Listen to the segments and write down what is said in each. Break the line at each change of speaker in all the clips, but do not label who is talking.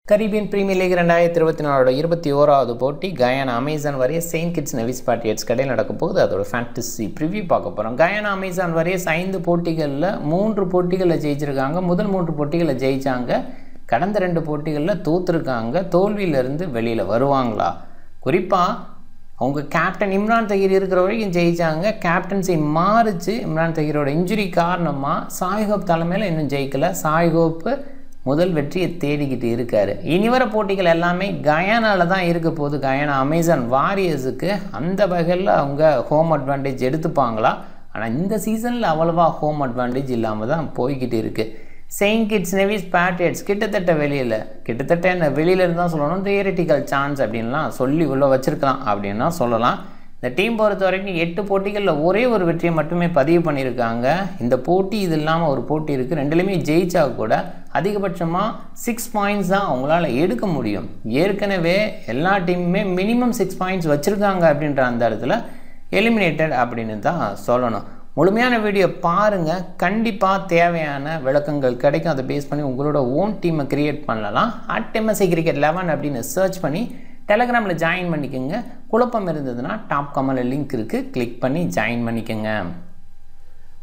Caribbean premier league 2024 21வது போட்டி Guyana Amazon Warriors Saint Kitts Nevis Patriots கடையில் நடக்கும் போது அதோட ஃபேண்டசி ப்ரிவியூ பார்க்க போகிறோம். கயானா அமேசான் வாரியர்ஸ் 5 போட்டிகளில் 3 போட்டிகளில் ஜெயிச்சிருக்காங்க. முதல் 3 போட்டிகளில் ஜெயித்தாங்க. கடந்த 2 போட்டிகளில் தோற்றுருக்காங்க. தோல்வியிலேருந்து வெளியில் வருவாங்களா? குறிப்பாக அவங்க கேப்டன் இம்ரான் தஹீர் இருக்கிற வரைக்கும் ஜெயித்தாங்க. கேப்டன்சி மாறிச்சு. இம்ரான் தஹீரோட இன்ஜுரி காரணமாக சாய்ஹோப் தலைமையில் இன்னும் ஜெயிக்கலை. சாய்ஹோப்பு முதல் வெற்றியை தேடிக்கிட்டு இருக்காரு. இனி வர போட்டிகள் எல்லாமே கயானாவில் தான் இருக்க போகுது. கயானா அமேசான் வாரியர்ஸுக்கு அந்த வகையில் அவங்க ஹோம் அட்வான்டேஜ் எடுத்துப்பாங்களா? ஆனால் இந்த சீசனில் அவ்வளவா ஹோம் அட்வான்டேஜ் இல்லாமல் தான் போய்கிட்டு இருக்குது. செயின்ட் கிட்ஸ் நெவிஸ் பாட்டியர்ஸ் கிட்டத்தட்ட வெளியில் இருந்தால் சொல்லணும். தியரிட்டிக்கல் சான்ஸ் அப்படின்லாம் சொல்லி உள்ளே வச்சுருக்கலாம் அப்படின்னா சொல்லலாம். இந்த டீம் பொறுத்த வரைக்கும் 8 போட்டிகளில் ஒரே ஒரு வெற்றியை மட்டுமே பதிவு பண்ணியிருக்காங்க. இந்த போட்டி இது இல்லாமல் ஒரு போட்டி இருக்குது. ரெண்டுலேயுமே ஜெயிச்சா கூட அதிகபட்சமாக 6 பாயிண்ட்ஸ் தான் அவங்களால எடுக்க முடியும். ஏற்கனவே எல்லா டீமுமே மினிமம் 6 பாயிண்ட்ஸ் வச்சுருக்காங்க அப்படின்ற அந்த இடத்துல எலிமினேட்டட் அப்படின்னு தான் சொல்லணும். முழுமையான வீடியோ பாருங்கள். கண்டிப்பாக தேவையான விளக்கங்கள் கிடைக்கும். அதை பேஸ் பண்ணி உங்களோட ஓன் டீமை க்ரியேட் பண்ணலாம். @MSI Cricket 11 அப்படின்னு சர்ச் பண்ணி டெலகிராமில் ஜாயின் பண்ணிக்கோங்க. குழப்பம் இருந்ததுன்னா டாப் கமெண்டில் லிங்க் இருக்குது, கிளிக் பண்ணி ஜாயின் பண்ணிக்கோங்க.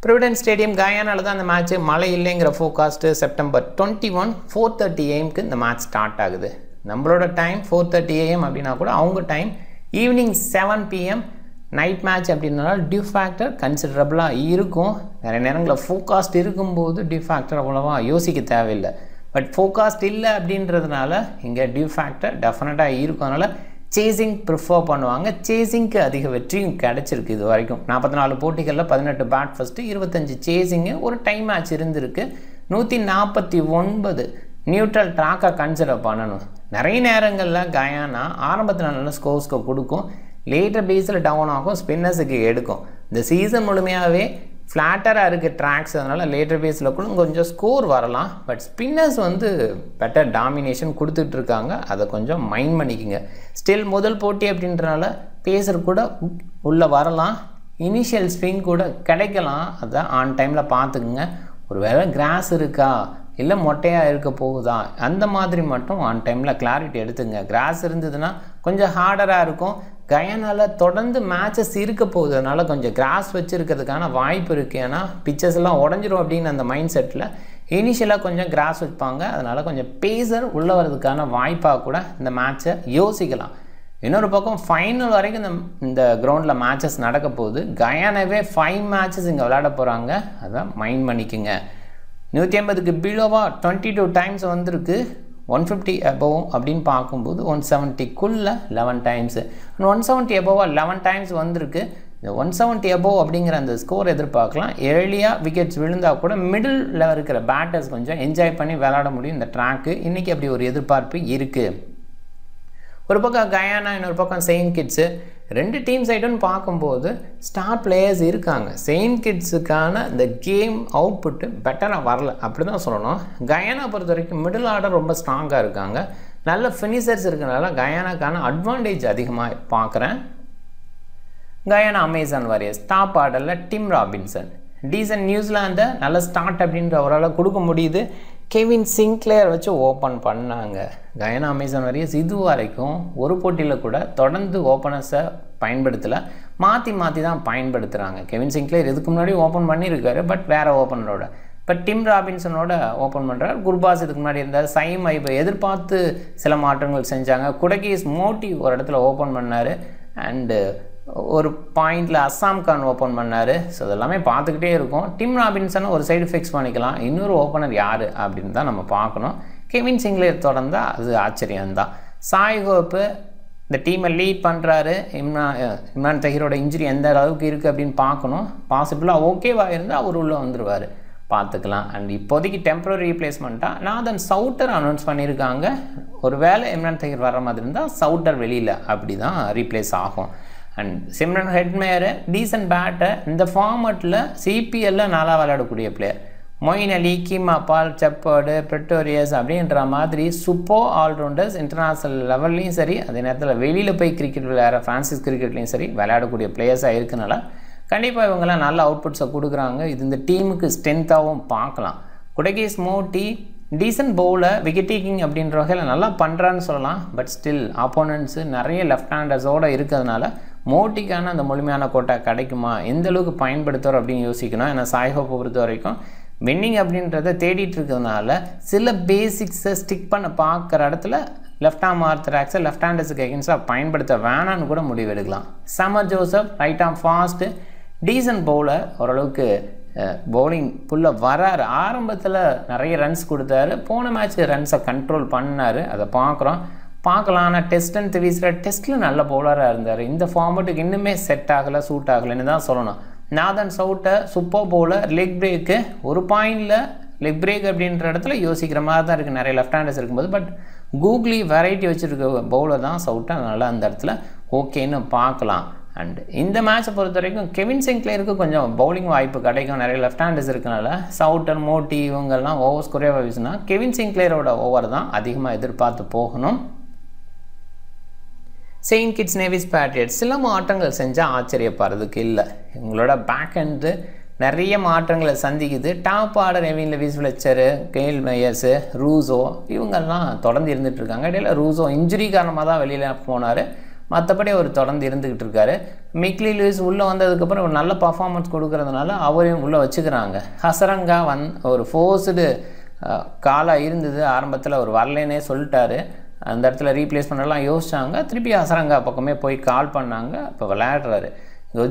ப்ரொவிடன்ஸ் ஸ்டேடியம் கயானாவில் தான் இந்த மேட்ச்சு. மழை இல்லைங்கிற ஃபோகாஸ்ட்டு. செப்டம்பர் 21 4:30 AM இந்த மேட்ச் ஸ்டார்ட் ஆகுது. நம்மளோட டைம் 4:30 AM அப்படின்னா கூட அவங்க time evening 7 PM night match அப்படின்னால டியூ ஃபேக்டர் கன்சிடரபுளாக இருக்கும். நிறைய நேரங்களில் ஃபோகாஸ்ட் இருக்கும்போது டியூ ஃபேக்டர் அவ்வளோவா யோசிக்க தேவையில்லை. பட் ஃபோகாஸ்ட் இல்லை அப்படின்றதுனால இங்கே டியூ ஃபேக்டர் டெஃபினட்டாக இருக்கும். அதனால் சேசிங் ப்ரிஃபர் பண்ணுவாங்க. சேசிங்க்கு அதிக வெற்றியும் கிடச்சிருக்கு. இது வரைக்கும் 44 போட்டிகளில் 18 பேட் ஃபஸ்ட்டு, 25 சேசிங்கு, ஒரு டைம் மேட்ச் இருந்திருக்கு. 149 நியூட்ரல் ட்ராக்காக கன்சிடர் பண்ணணும். நிறைய நேரங்களில் கயானா ஆரம்பத்தில் நல்ல ஸ்கோர்ஸ்க்கு கொடுக்கும், லேட்டர் பேஸில் டவுன் ஆகும், ஸ்பின்னர்ஸுக்கு எடுக்கும். இந்த சீசன் முழுமையாகவே ஃப்ளாட்டராக இருக்குது ட்ராக்ஸ். அதனால் லேட்டர் பேஸில் கூட கொஞ்சம் ஸ்கோர் வரலாம். பட் ஸ்பின்னர்ஸ் பெட்டர் டாமினேஷன் கொடுத்துட்ருக்காங்க. அதை கொஞ்சம் மைண்ட் பண்ணிக்கோங்க. ஸ்டில் முதல் போட்டி அப்படின்றனால பேசர் கூட உள்ளே வரலாம். இனிஷியல் ஸ்விங் கூட கிடைக்கலாம். அதை ஆன் டைமில் பார்த்துக்குங்க. ஒரு வேளை கிராஸ் இருக்கா இல்லை மொட்டையாக இருக்க போகுதா அந்த மாதிரி மட்டும் ஆன் டைமில் கிளாரிட்டி எடுத்துங்க. கிராஸ் இருந்ததுன்னா கொஞ்சம் ஹார்டராக இருக்கும். கயானாவில் தொடர்ந்து மேட்சஸ் இருக்க போகுது. அதனால் கொஞ்சம் கிராஸ் வச்சுருக்கிறதுக்கான வாய்ப்பு இருக்குது. ஏன்னா பிச்சர்ஸ் எல்லாம் உடஞ்சிரும் அப்படின்னு அந்த மைண்ட் செட்டில் இனிஷியலாக கொஞ்சம் கிராஸ் வைப்பாங்க. அதனால் கொஞ்சம் பேசர் உள்ளே வர்றதுக்கான வாய்ப்பாக கூட இந்த மேட்சை யோசிக்கலாம். இன்னொரு பக்கம் ஃபைனல் வரைக்கும் இந்த கிரவுண்டில் மேட்சஸ் நடக்க போகுது. கயானாவே 5 மேட்சஸ் இங்கே விளையாட போகிறாங்க. அதை மைண்ட் பண்ணிக்கோங்க. 150க்கு பிலோவாக 22 டைம்ஸ் வந்திருக்கு. 150 above அப்படின்னு பார்க்கும்போது 170க்குள்ளே 11 டைம்ஸு, 170 above 11 டைம்ஸ் வந்திருக்கு. இந்த 170 above அப்படிங்கிற அந்த ஸ்கோர் எதிர்பார்க்கலாம். ஏர்லியாக விக்கெட்ஸ் விழுந்தால் கூட மிடில் இருக்கிற பேட்டர்ஸ் கொஞ்சம் என்ஜாய் பண்ணி விளையாட முடியும் இந்த ட்ராக்கு. இன்றைக்கி அப்படி ஒரு எதிர்பார்ப்பு இருக்குது. ஒரு பக்கம் கயானா, இன்னொரு பக்கம் செயின்ட் கிட்ஸு. 2 டீம் சைடுன்னு பார்க்கும்போது ஸ்டார் பிளேயர்ஸ் இருக்காங்க. செயின்ட் கிட்ஸுக்கான இந்த கேம் அவுட்புட்டு பெட்டராக வரல அப்படி தான் சொல்லணும். கயானா பொறுத்த வரைக்கும் மிடில் ஆர்டர் ரொம்ப ஸ்ட்ராங்காக இருக்காங்க. நல்ல ஃபினிஷர்ஸ் இருக்கிறனால கயானாக்கான அட்வான்டேஜ் அதிகமாக பார்க்குறேன். கயானா அமேசான் வாரியர்ஸ் டாப் ஆர்டரில் டிம் ராபின்சன் டீசன்ட் நியூசிலாந்தை நல்ல ஸ்டார்ட் அப்படின்ற அவரால் கொடுக்க முடியுது. கெவின் சிங்க்லேயர் வச்சு ஓப்பன் பண்ணாங்க. கயானா அமேசான் வாரியர்ஸ் இது வரைக்கும் ஒரு போட்டியில் கூட தொடர்ந்து ஓப்பனர்ஸை பயன்படுத்தலை, மாற்றி தான் பயன்படுத்துகிறாங்க. கெவின் சிங்க்லேயர் இதுக்கு முன்னாடி ஓப்பன் பண்ணியிருக்காரு, பட் வேறு ஓப்பனரோட. இப்போ டிம் ராபின்சனோட ஓப்பன் பண்ணுறார். குர்பாஸ் இதுக்கு முன்னாடி இருந்தார். சைம் ஐபை எதிர்பார்த்து சில மாற்றங்கள் செஞ்சாங்க. குடகேஸ் மோட்டி ஒரு இடத்துல ஓப்பன் பண்ணார். அண்டு ஒரு பாயிண்டில் அஸ்ஸாம் கான் ஓப்பன் பண்ணார். ஸோ இதெல்லாமே பார்த்துக்கிட்டே இருக்கும். டிம் ராபின்சனை ஒரு சைடு ஃபிக்ஸ் பண்ணிக்கலாம். இன்னொரு ஓப்பனர் யார் அப்படின்னு தான் நம்ம பார்க்கணும். கெவின் சிங்க்லேயர் தொடர்ந்தால் அது ஆச்சரியம்தான். சாய்ஹோப்பு இந்த டீமை லீட் பண்ணுறாரு. இம்ரான் தஹீரோட இன்ஜுரி எந்த அளவுக்கு இருக்குது அப்படின்னு பார்க்கணும். பாசிபிளாக ஓகேவாக இருந்தால் அவர் உள்ளே வந்துடுவார், பார்த்துக்கலாம். அண்ட் இப்போதைக்கு டெம்பரரி ரீப்ளேஸ்மெண்ட்டாக நாதன் சவுட்டர் அனௌன்ஸ் பண்ணியிருக்காங்க. ஒரு வேளை இம்ரான் தஹீர் வர மாதிரி இருந்தால் சவுட்டர் வெளியில் அப்படி தான் ரீப்ளேஸ் ஆகும். And Shimron Hetmyer decent batter. இந்த ஃபார்மட்டில் சிபிஎல்லில் நல்லா விளையாடக்கூடிய player. Moeen Ali, Keemo Paul, Shepherd, Pretorius அப்படின்ற மாதிரி சூப்பர் ஆல்ரவுண்டர்ஸ். இன்டர்நேஷ்னல் லெவல்லையும் சரி, அதே நேரத்தில் வெளியில் போய் கிரிக்கெட் விளையாடுற ஃப்ரான்சிஸ் கிரிக்கெட்லேயும் சரி விளையாடக்கூடிய பிளேயர்ஸாக இருக்கனால கண்டிப்பாக இவங்கெல்லாம் நல்ல அவுட்புட்ஸை கொடுக்குறாங்க. இது இந்த டீமுக்கு ஸ்ட்ரென்த்தாகவும் பார்க்கலாம். குடகேஸ் Moti descent bowler, wicket taking அப்படின்ற வகையில் நல்லா பண்ணுறான்னு சொல்லலாம். பட் ஸ்டில் ஆப்போனன்ட்ஸு நிறைய லெஃப்ட் ஹேண்டர்ஸோடு இருக்கிறதுனால மோட்டிக்கான அந்த முழுமையான கோட்டா கிடைக்குமா, எந்த அளவுக்கு பயன்படுத்துவார் அப்படின்னு யோசிக்கணும். ஏன்னா சாய் ஹோப்பை பொறுத்த வரைக்கும் வின்னிங் அப்படின்றத தேடிட்டு இருக்கிறதுனால சில பேசிக்ஸை ஸ்டிக் பண்ண பார்க்குற இடத்துல லெஃப்ட் ஆர்ம் ஆர்த்தடாக்ஸை லெஃப்ட் ஹேண்டர்ஸுக்கு எகென்ஸ்டாக பயன்படுத்த வேணான்னு கூட முடிவு எடுக்கலாம். Shamar Joseph right arm fast decent bowler, ஓரளவுக்கு பவுலிங் ஃபுல்லாக வராரு. ஆரம்பத்தில் நிறைய ரன்ஸ் கொடுத்தாரு, போன மேட்ச் ரன்ஸை கண்ட்ரோல் பண்ணார், அதை பார்க்கலாம். ஆனால் டெஸ்ட் அண்ட் வீசுகிற டெஸ்ட்டில் நல்ல பவுலராக இருந்தார். இந்த ஃபார்மேட்டுக்கு இன்னுமே செட் ஆகலை, சூட் ஆகலைன்னு தான் சொல்லணும். நாதன் சவுட்டை சூப்பர் பவுலர், லெக் பிரேக்கு ஒரு பாயிண்டில் லெக் பிரேக் அப்படின்ற இடத்துல யோசிக்கிற மாதிரி தான் இருக்குது நிறைய லெஃப்ட் ஹேண்டர்ஸ் இருக்கும்போது. பட் கூகுளி வெரைட்டி வச்சுருக்க பவுலர் தான் சவுட்டை, அதனால் அந்த இடத்துல ஓகேன்னு பார்க்கலாம். அண்ட் இந்த மேட்சை பொறுத்த வரைக்கும் கெவின் சிங்க்லேருக்கு கொஞ்சம் பவுலிங் வாய்ப்பு கிடைக்கும். நிறைய லெஃப்ட் ஹேண்டர்ஸ் இருக்கனால சவுட்டர், மோட்டி இவங்கெல்லாம் ஓவர்ஸ் குறைவாக வீசுனா கெவின் சிங்க்லேரோட ஓவர் தான் அதிகமாக எதிர்பார்த்து போகணும். செயின்ட் கிட்ஸ் நேவிஸ் பேட்ரியட்ஸ் சில மாற்றங்கள் செஞ்சால் ஆச்சரியப்படுறதுக்கு இல்லை. இவங்களோட பேக் ஹேண்டு நிறைய மாற்றங்களை சந்திக்குது. Top order Evin Lewis Fletcher, Kyle Mayers, Rossouw இவங்கெல்லாம் தொடர்ந்து இருந்துகிட்ருக்காங்க. இடையில ரூசோ இன்ஜுரி காரணமாக தான் வெளியில் போனார், மற்றபடி அவர் தொடர்ந்து இருந்துக்கிட்டு இருக்காரு. மிக்லி லூயிஸ் உள்ளே வந்ததுக்கப்புறம் ஒரு நல்ல பர்ஃபார்மன்ஸ் கொடுக்கறதுனால அவரையும் உள்ளே வச்சுக்கிறாங்க. ஹசரங்கா ஒரு ஃபோர்ஸ்டு காலாக இருந்தது, ஆரம்பத்தில் அவர் வரலேன்னே சொல்லிட்டாரு. அந்த இடத்துல ரீப்ளேஸ் பண்ணலாம் யோசிச்சாங்க, திருப்பி ஹசரங்கா பக்கமே போய் கால் பண்ணாங்க, இப்போ விளையாடுறாரு.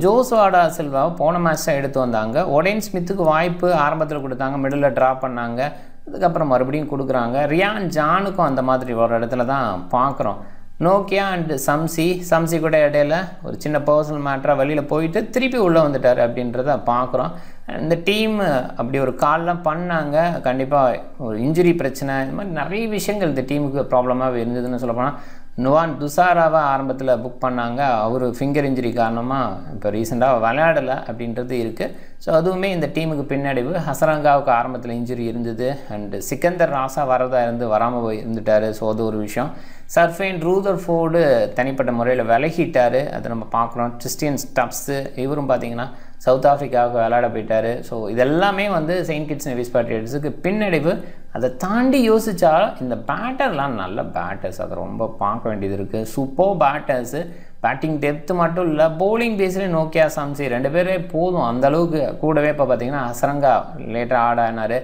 ஜோசுவா டா சில்வாவை போன மேட்ச் தான் எடுத்து வந்தாங்க. ஒடேன் ஸ்மித்துக்கு வாய்ப்பு ஆரம்பத்தில் கொடுத்தாங்க, மிடில் ட்ரா பண்ணாங்க, அதுக்கப்புறம் மறுபடியும் கொடுக்குறாங்க. ரியான் ஜானுக்கும் அந்த மாதிரி ஒரு இடத்துல தான் பார்க்குறோம். நோக்கியா அண்டு சம்சி கூட இடையில ஒரு சின்ன பர்சனல் மேட்டராக வெளியில் போயிட்டு திருப்பி உள்ளே வந்துட்டார் அப்படின்றத பார்க்குறோம். இந்த டீம் அப்படி ஒரு கால்லாம் பண்ணாங்க. கண்டிப்பாக ஒரு இன்ஜுரி பிரச்சனை, இந்த மாதிரி நிறைய விஷயங்கள் இந்த டீமுக்கு ப்ராப்ளமாக இருந்ததுன்னு சொல்லப்போனால் நுவான் துசாராவை ஆரம்பத்தில் புக் பண்ணாங்க, அவர் ஃபிங்கர் இன்ஜுரி காரணமாக இப்போ ரீசெண்டாக விளையாடலை அப்படின்றது இருக்குது. ஸோ அதுவுமே இந்த டீமுக்கு பின்னடைவு. ஹசரங்காவுக்கு ஆரம்பத்தில் இன்ஜுரி இருந்தது, அண்டு சிக்கந்தர் ராசா வரதாக வராமல் இருந்துட்டார். ஸோ அது ஒரு விஷயம். சர்ஃபேன் ரூதர்ஃபோர்டு தனிப்பட்ட முறையில் விலகிட்டார், அதை நம்ம பார்க்குறோம். கிறிஸ்டியன் ஸ்டப்ஸு இவரும் பார்த்திங்கன்னா சவுத் ஆஃப்ரிக்காவுக்கு விளையாட போயிட்டார். ஸோ இதெல்லாமே செயின்ட் கிட்ஸ் நேவிஸ் பேட்ரியட்ஸுக்கு பின்னடைவு. அதை தாண்டி யோசித்தா இந்த பேட்டர்லாம் நல்ல பேட்டர்ஸ், அதை ரொம்ப பார்க்க வேண்டியது இருக்குது. சூப்பர் பேட்டர்ஸு, பேட்டிங் டெப்த்து மட்டும் இல்லை, பவுலிங் பேஸ்லேயே நோக்கியா சம்சி 2 பேரே போதும் அந்தளவுக்கு. கூடவே இப்போ பார்த்திங்கன்னா ஹசரங்கா லேட்டாக ஆடானார்.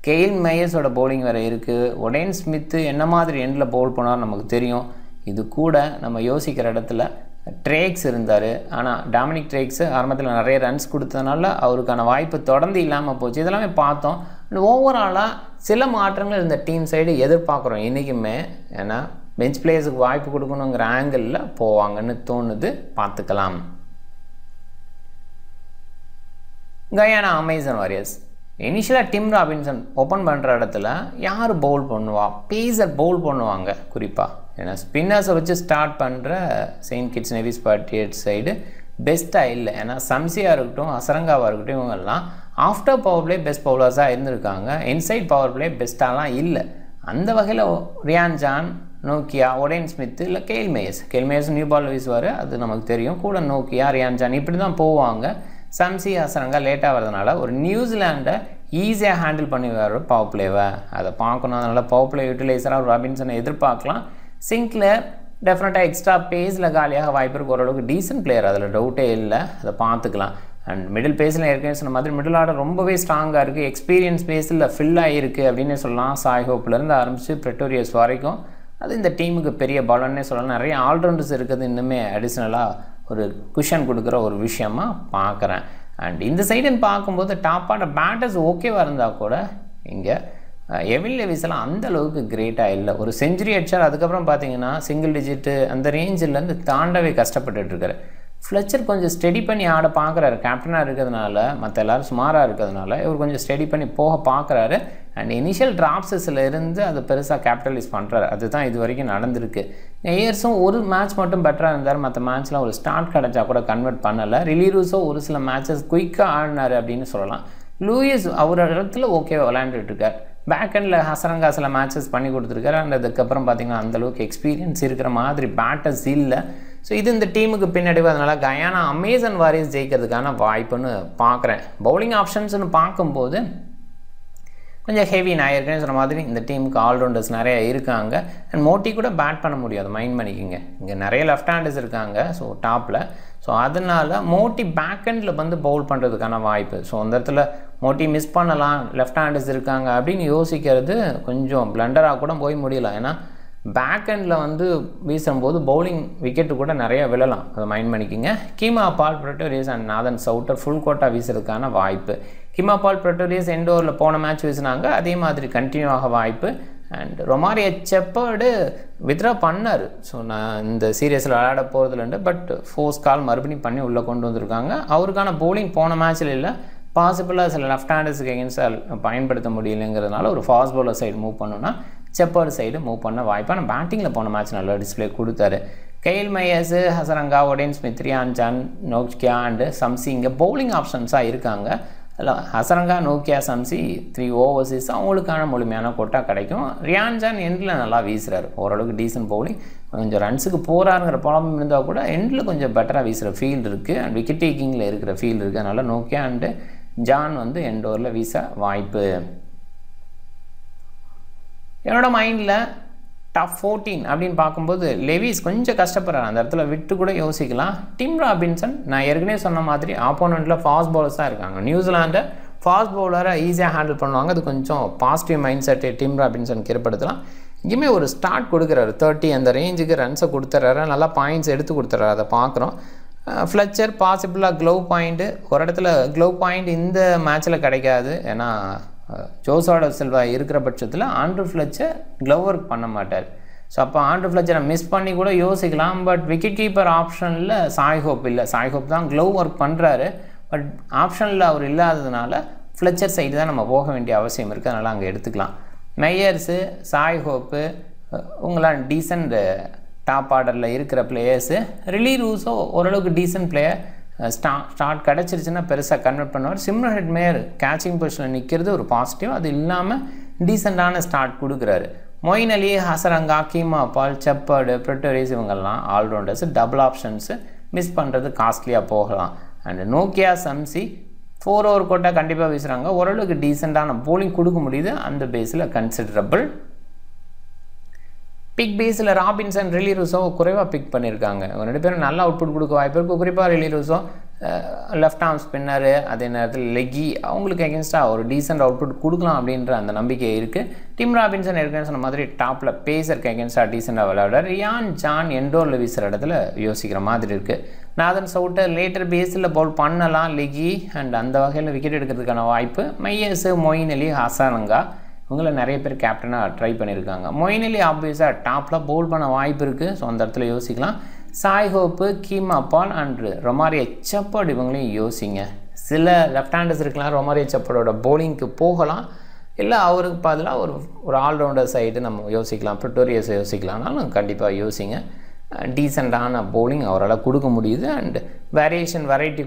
கெயில் மேயர்ஸோட பவுலிங் வேறு இருக்குது. ஒடேன் ஸ்மித்து என்ன மாதிரி எண்டில் பவுல் பண்ணார் நமக்கு தெரியும். இது கூட நம்ம யோசிக்கிற இடத்துல ட்ரேக்ஸ் இருந்தார். ஆனால் டாமினிக் ட்ரேக்ஸு ஆரம்பத்தில் நிறைய ரன்ஸ் கொடுத்ததுனால அவருக்கான வாய்ப்பு தொடர்ந்து இல்லாமல் போச்சு. இதெல்லாமே பார்த்தோம். ஓவராலாக சில மாற்றங்கள் இந்த டீம் சைடு எதிர்பார்க்குறோம் இன்றைக்குமே. ஏன்னா பெஞ்ச் பிளேயர்ஸுக்கு வாய்ப்பு கொடுக்கணுங்கிற ஆங்கிளில் போவாங்கன்னு தோணுது, பார்த்துக்கலாம். கயானா அமேசான் வாரியர்ஸ் இனிஷியலாக டிம் ராபின்சன் ஓப்பன் பண்ணுற இடத்துல யார் பவுல் பண்ணுவா, பேசர் பவுல் பண்ணுவாங்க குறிப்பாக. ஏன்னா ஸ்பின்னர்ஸை வச்சு ஸ்டார்ட் பண்ணுற Saint kids navies Patriots side பெஸ்ட்டாக இல்லை. ஏன்னா சம்சியாக இருக்கட்டும், ஹசரங்காவாக இருக்கட்டும், இவங்கெல்லாம் ஆஃப்டர் பவர் பிளே பெஸ்ட் பவுலர்ஸாக இருந்திருக்காங்க. இன்சைட் பவர் பிளே பெஸ்ட்டாலாம் இல்லை. அந்த வகையில் ரியான் ஜான், நோக்கியா, ஒடேன் ஸ்மித்து இல்லை கெயில் மேயர்ஸ் நியூ பால் வீசுவார், அது நமக்கு தெரியும். கூட நோக்கியா, ரியான் ஜான் இப்படி தான் போவாங்க. சம்சி, ஹசரங்கா லேட்டாக வரதுனால ஒரு நியூசிலாண்டை ஈஸியாக ஹேண்டில் பண்ணி வர பவர் பிளேவை அதை பார்க்கணும். அதனால் பவர் பிளே யூட்டிலைசராக ராபின்சனை எதிர்பார்க்கலாம். சிங்க்லேர் டெஃபினட்டாக எக்ஸ்ட்ரா பேஸில் காலியாக வாய்ப்பு இருக்குது, ஓரளவுக்கு டீசன்ட் பிளேயர், அதில் டவுட்டே இல்லை, அதை பார்த்துக்கலாம். அண்ட் மிடில் பேஸில் ஏற்கனவே சொன்ன மாதிரி மிடில் ஆர்டர் ரொம்பவே ஸ்ட்ராங்காக இருக்குது, எக்ஸ்பீரியன்ஸ் பேஸில் ஃபில் ஆகிருக்கு அப்படின்னு சொல்லலாம். சாய் ஹோப்லேருந்து ஆரம்பித்து பிரெட்டோரியஸ் வரைக்கும் அது இந்த டீமுக்கு பெரிய பலன்னே சொல்லலாம். நிறைய ஆல்ரவுண்டர்ஸ் இருக்குது, இன்னுமே அடிஷ்னலாக ஒரு குஷன் கொடுக்குற ஒரு விஷயமா பார்க்குறேன். அண்ட் இந்த சைடுன்னு பார்க்கும்போது டாப்பான பேட்டர்ஸ் ஓகேவாக இருந்தால் கூட இங்கே எவின் லெவிஸ்லாம் அந்தளவுக்கு கிரேட்டாக இல்லை. ஒரு செஞ்சுரி அடிச்சார், அதுக்கப்புறம் பார்த்தீங்கன்னா சிங்கிள் டிஜிட்டு அந்த ரேஞ்சிலேருந்து தாண்டவே கஷ்டப்பட்டுருக்காரு. ஃப்ளெச்சர் கொஞ்சம் ஸ்டெடி பண்ணி ஆட பார்க்குறாரு, கேப்டனாக இருக்கிறதுனால, மற்ற எல்லோரும் சுமாராக இருக்கிறதுனால இவர் கொஞ்சம் ஸ்டெடி பண்ணி போக பார்க்குறாரு. அண்ட் இனிஷியல் ட்ராப்ஸஸில் இருந்து அதை பெருசாக கேபிட்டலைஸ் பண்ணுறாரு. அதுதான் இது வரைக்கும் நடந்திருக்கு. ஏயர்ஸும் ஒரு மேட்ச் மட்டும் பெட்டராக இருந்தார், மற்ற மேட்ச்சில் ஒரு ஸ்டார்ட் கிடச்சா கூட கன்வெர்ட் பண்ணலை. ரிலீவர்ஸும் ஒரு சில மேட்சஸ் குயிக்காக ஆடினார் அப்படின்னு சொல்லலாம். லூயிஸ் அவர் இடத்துல ஓகே விளையாண்டுட்டுருக்கார். பேக் எண்டில் ஹசரங்கா சில மேட்சஸ் பண்ணி கொடுத்துருக்காரு. அண்ட் அதுக்கப்புறம் பார்த்திங்கன்னா அந்தளவுக்கு எக்ஸ்பீரியன்ஸ் இருக்கிற மாதிரி பேட்டர்ஸ் இல்லை. ஸோ இது இந்த டீமுக்கு பின்னடைவு. அதனால் கயானா அமேசான் வாரியர்ஸ் ஜெயிக்கிறதுக்கான வாய்ப்புன்னு பார்க்குறேன். பவுலிங் ஆப்ஷன்ஸ்னு பார்க்கும்போது கொஞ்சம் ஹெவி. நான் ஏற்கனவே சொன்ன மாதிரி இந்த டீமுக்கு ஆல்ரவுண்டர்ஸ் நிறைய இருக்காங்க. அண்ட் மோட்டி கூட பேட் பண்ண முடியாது, மைண்ட் பண்ணிக்கோங்க. இங்கே நிறைய லெஃப்ட் ஹேண்டர்ஸ் இருக்காங்க ஸோ டாப்பில். ஸோ அதனால் மோட்டி பேக் ஹேண்டில் வந்து பவுல் பண்ணுறதுக்கான வாய்ப்பு. ஸோ அந்த இடத்துல மோட்டி மிஸ் பண்ணலாம், லெஃப்ட் ஹேண்டர்ஸ் இருக்காங்க அப்படின்னு யோசிக்கிறது கொஞ்சம் பிளண்டராக கூட போய் முடியலாம். ஏன்னா பேக் ஹேண்டில் வந்து வீசும்போது பவுலிங் விக்கெட்டு கூட நிறைய விழலாம், அதை மைண்ட் பண்ணிக்கோங்க. Keemo Paul Pretorius and Nathan Sowter full quota வீசுறதுக்கான வாய்ப்பு. கீமா பால் பிரட்டோரியஸ் எண்ட் ஓவரில் போன மேட்ச் வீசினாங்க, அதே மாதிரி கண்டினியூ ஆக வாய்ப்பு. அண்ட் ரொமாரியோ செப்பர்டு வித்ரா பண்ணார். ஸோ நான் இந்த சீரியஸில் விளையாட போகிறதுலண்டு, பட் ஃபோர்ஸ் கால் மறுபடியும் பண்ணி உள்ளே கொண்டு வந்திருக்காங்க. அவருக்கான பவுலிங் போன மேட்ச்சில் இல்லை, பாசிபிளாக சில லெஃப்ட் ஹேண்டர்ஸுக்கு எகென்ஸ்டாக பயன்படுத்த முடியலைங்கிறதுனால ஒரு ஃபாஸ்ட் பவுலர் சைடு மூவ் பண்ணணும்னா செப்பர் சைடு மூவ் பண்ண வாய்ப்பு. ஆனால் பேட்டிங்கில் போன மேட்ச் நல்லா டிஸ்பிளே கொடுத்தாரு. Kyle Mayers, Hasaranga, Odean Smith, Ryan சான், நோக்கியா அண்டு சம்சி இங்கே பவுலிங் ஆப்ஷன்ஸாக இருக்காங்க. அதில் ஹசரங்கா, நோக்கியா, சம்சி 3 ஓவர்ஸீஸ் அவங்களுக்கான முழுமையான கோட்டா கிடைக்கும். ரியான் சான் எண்டில் நல்லா வீசுகிறார், ஓரளவுக்கு டீசன்ட் பவுலிங். கொஞ்சம் ரன்ஸுக்கு போகிறாருங்கிற ப்ராப்ளம் இருந்தால் கூட எண்டில் கொஞ்சம் பெட்டராக வீசுகிற ஃபீல்டு இருக்குது அண்ட் விக்கெட் டேக்கிங்கில் இருக்கிற ஃபீல்டு இருக்குது. அதனால் நோக்கியா அண்டு ஜான் வந்து எண்ட் ஓவரில் வீச வாய்ப்பு. என்னோட மைண்டில் டாப் 14 அப்படின்னு பார்க்கும்போது லெவிஸ் கொஞ்சம் கஷ்டப்படுறாரு, அந்த இடத்துல விட்டு கூட யோசிக்கலாம். டிம் ராபின்சன் நான் ஏற்கனவே சொன்ன மாதிரி ஆப்போனண்ட்டில் ஃபாஸ்ட் பவுலர்ஸ் தான் இருக்காங்க. நியூசிலாண்டை ஃபாஸ்ட் பவுலரை ஈஸியாக ஹேண்டில் பண்ணுவாங்க. அது கொஞ்சம் பாசிட்டிவ் மைண்ட் செட்டு டிம் ராபின்சனுக்கு ஏற்படுத்தலாம். இங்கேயுமே ஒரு ஸ்டார்ட் கொடுக்குறாரு, 30 அந்த ரேஞ்சுக்கு ரன்ஸை கொடுத்துட்றாரு, நல்லா பாயிண்ட்ஸ் எடுத்து கொடுத்துட்றாரு, அதை பார்க்குறோம். ஃப்ளெச்சர் பாசிபிளாக க்ளோவ் பாயிண்ட்டு, ஒரு இடத்துல க்ளோவ் பாயிண்ட் இந்த மேட்ச்சில் கிடைக்காது. ஏன்னா ஜோசா சில்வா இருக்கிற பட்சத்தில் ஆண்ட்ரூ ஃப்ளெச்சர் க்ளவ் ஒர்க் பண்ண மாட்டார். ஸோ அப்போ ஆண்ட்ரூ ஃப்ளெச்சரை மிஸ் பண்ணி கூட யோசிக்கலாம். பட் விக்கெட் கீப்பர் ஆப்ஷனில் சாய் ஹோப் இல்லை, சாய் ஹோப் தான் க்ளவ் ஒர்க் பண்ணுறாரு. பட் ஆப்ஷனில் அவர் இல்லாததுனால ஃப்ளெச்சர் சைடு தான் நம்ம போக வேண்டிய அவசியம் இருக்குது, அதனால் அங்கே எடுத்துக்கலாம். மெய்யர்ஸு, சாய் ஹோப்பு உங்களாம் டீசன்ட் டாப் ஆர்டரில் இருக்கிற பிளேயர்ஸு. ரிலி ரூஸோ ஓரளவுக்கு டீசன்ட் பிளேயர், ஸ்டார்ட் கிடச்சிருச்சுன்னா பெருசாக கன்வெர்ட் பண்ணுவார். சிம்ரன் ஹெட்மேயர் கேச்சிங் பொசிஷனில் நிற்கிறது ஒரு பாசிட்டிவ், அது இல்லாமல் டீசெண்டான ஸ்டார்ட் கொடுக்குறாரு. Moeen Ali, Hasaranga, Keemo Paul, Shepherd, Pretorius இவங்கெல்லாம் ஆல்ரவுண்டர்ஸு, டபுள் ஆப்ஷன்ஸு மிஸ் பண்ணுறது காஸ்ட்லியாக போகலாம். அண்ட் நோக்கியா, சம்சி 4 ஓவர் கோட்டா கண்டிப்பாக வீசுகிறாங்க, ஓரளவுக்கு டீசெண்டான போலிங் கொடுக்க முடியுது, அந்த பேஸில் கன்சிடரபிள். பிக் பேஸில் ராபின்சன், ரிலி ரூஸோ குறைவாக பிக் பண்ணியிருக்காங்க. 2 பேரும் நல்ல அவுட்புட் கொடுக்க வாய்ப்பு இருக்குது. குறிப்பாக ரிலி ரூஸோ லெஃப்ட் ஆர்ம் ஸ்பின்னரு, அதே நேரத்தில் லெக்கி, அவங்களுக்கு எகென்ஸ்டாக ஒரு டீசென்ட் அவுட்புட் கொடுக்கலாம் அப்படின்ற அந்த நம்பிக்கை இருக்குது. டிம் ராபின்சன் ஏற்கனவே சொன்ன மாதிரி டாப்பில் பேசருக்கு எகென்ஸ்டாக டீசெண்டாக விளையாடுறார். ரியான் ஜான் எண்டோரில் வீசுகிற இடத்துல யோசிக்கிற மாதிரி இருக்குது. நாதன் சவுட்டர் லேட்டர் பேஸில் பவுல் பண்ணலாம், லெக்கி அண்ட் அந்த வகையில் விக்கெட் எடுக்கிறதுக்கான வாய்ப்பு. மையர்ஸு, மொயின் அலி, ஹசரங்கா இவங்களை நிறைய பேர் கேப்டனாக ட்ரை பண்ணியிருக்காங்க. மொயின் அலி ஆப்வியஸாக டாப்பில் பவுல் பண்ண வாய்ப்பு இருக்குது, ஸோ அந்த இடத்துல யோசிக்கலாம். Shai Hope, Keemo Paul and Romario Shepherd இவங்களையும் யோசிங்க. சில லெஃப்ட் ஹேண்டர்ஸ் இருக்கலாம், ரொமாரியோ செப்பர்டோட பவுலிங்க்கு போகலாம், இல்லை அவருக்கு பதிலாக ஒரு ஆல்ரவுண்டர் சைடு நம்ம யோசிக்கலாம், பிரட்டோரியஸை யோசிக்கலாம்னாலும் கண்டிப்பாக யோசிங்க. டீசெண்டான பவுலிங் அவரால் கொடுக்க முடியுது அண்ட் வெரைட்டி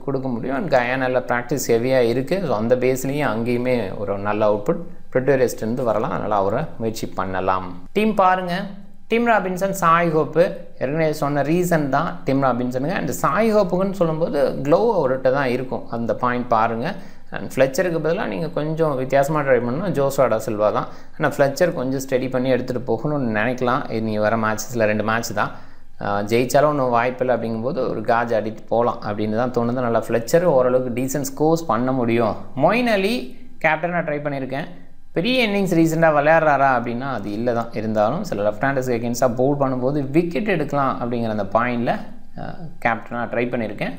கொடுக்க முடியும். அண்ட் கயானாவில் ப்ராக்டிஸ் ஹெவியாக இருக்குது, ஸோ அந்த பேஸ்லேயும் அங்கேயுமே ஒரு நல்ல அவுட்புட் பிரட்டோரியஸ்லேருந்து வரலாம், அதனால் அவரை முயற்சி பண்ணலாம். டீம் பாருங்கள், டிம் ராபின்சன், சாய் ஹோப்பு ஏற்கனவே சொன்ன ரீசன் தான் டிம் ராபின்சனுங்க. அண்ட் சாய் ஹோப்புக்குன்னு சொல்லும்போது க்ளோவ் அவர்கிட்ட தான் இருக்கும், அந்த பாயிண்ட் பாருங்கள். அண்ட் ஃப்ளெச்சருக்கு பதிலாக நீங்கள் கொஞ்சம் வித்தியாசமாக ட்ரை பண்ணணும், ஜோசா சில்வா தான். ஆனால் ஃப்ளெச்சர் கொஞ்சம் ஸ்டடி பண்ணி எடுத்துகிட்டு போகணும்னு நினைக்கலாம். நீ வர மேட்சஸில் 2 மேட்ச் தான், ஜெயிச்சாலும் ஒன்றும் வாய்ப்பில்லை அப்படிங்கும்போது ஒரு காஜ் ஆடிட்டு போகலாம் அப்படின்னு தான் தோணுது. நல்லா ஃப்ளெச்சர் ஓரளவுக்கு டீசென்ட் ஸ்கோர்ஸ் பண்ண முடியும். மொயின் அலி கேப்டனாக ட்ரை பண்ணியிருக்கேன், பெரிய இன்னிங்ஸ் ரீசெண்டாக விளையாடுறாரா அப்படின்னா அது இல்லை தான். இருந்தாலும் சில லெஃப்ட் ஹேண்டர்ஸ் எகென்ஸ்டாக பவுல் பண்ணும்போது விக்கெட் எடுக்கலாம் அப்படிங்கிற அந்த பாயிண்டில் கேப்டனாக ட்ரை பண்ணியிருக்கேன்.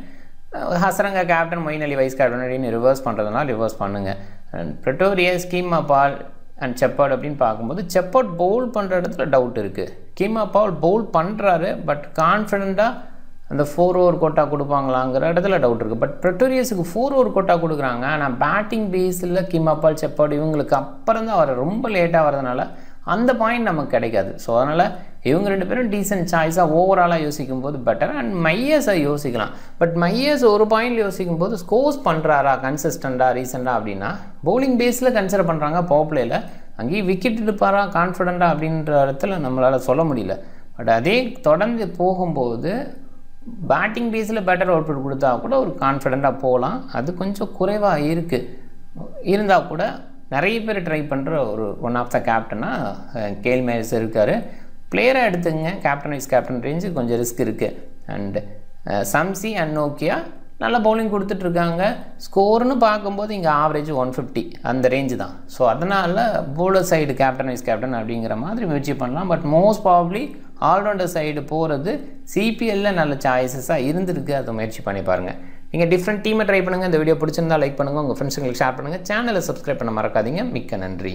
Hasaranga captain, Moeen Ali vice captain அப்படின்னு ரிவர்ஸ் பண்ணுறதுனால ரிவர்ஸ் பண்ணுங்கள். And Pretorius, Keemo Paul and Shepherd அப்படின்னு பார்க்கும்போது செப்பர்ட் பவுல் பண்ணுற இடத்துல டவுட் இருக்குது. கீமா பால் பவுல் பண்ணுறாரு, பட் கான்ஃபிடெண்ட்டாக அந்த 4 ஓவர் கோட்டா கொடுப்பாங்களாங்கிற இடத்துல டவுட் இருக்குது. பட் பிரட்டோரியஸுக்கு 4 ஓவர் கோட்டா கொடுக்குறாங்க, ஆனால் பேட்டிங் பேஸில் கீமா பால், செப்பர்ட் இவங்களுக்கு அப்புறம் தான் வர ரொம்ப லேட்டாக வரதுனால அந்த பாயிண்ட் நமக்கு கிடைக்காது. ஸோ அதனால் இவங்க 2 பேரும் டீசென்ட் சாய்ஸாக ஓவராலாக யோசிக்கும் போது பெட்டர். அண்ட் மையர்ஸை யோசிக்கலாம், பட் மையர்ஸ் ஒரு பாயிண்ட் யோசிக்கும் போது ஸ்கோர்ஸ் பண்ணுறாரா கன்சிஸ்டண்ட்டாக ரீசெண்டாக அப்படின்னா பவுலிங் பேஸில் கன்சிடர் பண்ணுறாங்க. பவர் பிளேயில் அங்கேயும் விக்கெட் எடுப்பாரா கான்ஃபிடெண்ட்டாக அப்படின்ற இடத்துல நம்மளால் சொல்ல முடியல. பட் அதே தொடர்ந்து போகும்போது பேட்டிங் பேஸில் பெட்டர் அவுட்புட் கொடுத்தா கூட ஒரு கான்ஃபிடெண்ட்டாக போகலாம். அது கொஞ்சம் குறைவாக இருக்குது, இருந்தால் கூட நிறைய பேர் ட்ரை பண்ணுற ஒரு ஒன் ஆஃப் த கேப்டனாக கேல் மேரிஸ் இருக்கார். பிளேயராக எடுத்துங்க, கேப்டன் வைஸ் கேப்டன் ரேஞ்சு கொஞ்சம் ரிஸ்க் இருக்குது. அண்டு சம்சி அண்ட் நோக்கியா நல்ல பவுலிங் கொடுத்துட்ருக்காங்க. ஸ்கோர்னு பார்க்கும்போது இங்கே ஆவரேஜ் 150 அந்த ரேஞ்சு தான். ஸோ அதனால் bowler side captain vice captain அப்படிங்கிற மாதிரி முயற்சி பண்ணலாம். But most probably allrounder side போகிறது சிபிஎல்லில் நல்ல சாய்ஸஸாக இருந்திருக்கு. அதை முயற்சி பண்ணி பாருங்கள். நீங்கள் டிஃப்ரெண்ட் டீமை ட்ரை பண்ணுங்கள். இந்த வீடியோ பிடிச்சிருந்தால் லைக் பண்ணுங்கள், உங்கள் ஃப்ரெண்ட்ஸுங்களுக்கு ஷேர் பண்ணுங்கள், சேனலை சப்ஸ்கிரைப் பண்ண மறக்காதீங்க. மிக்க நன்றி.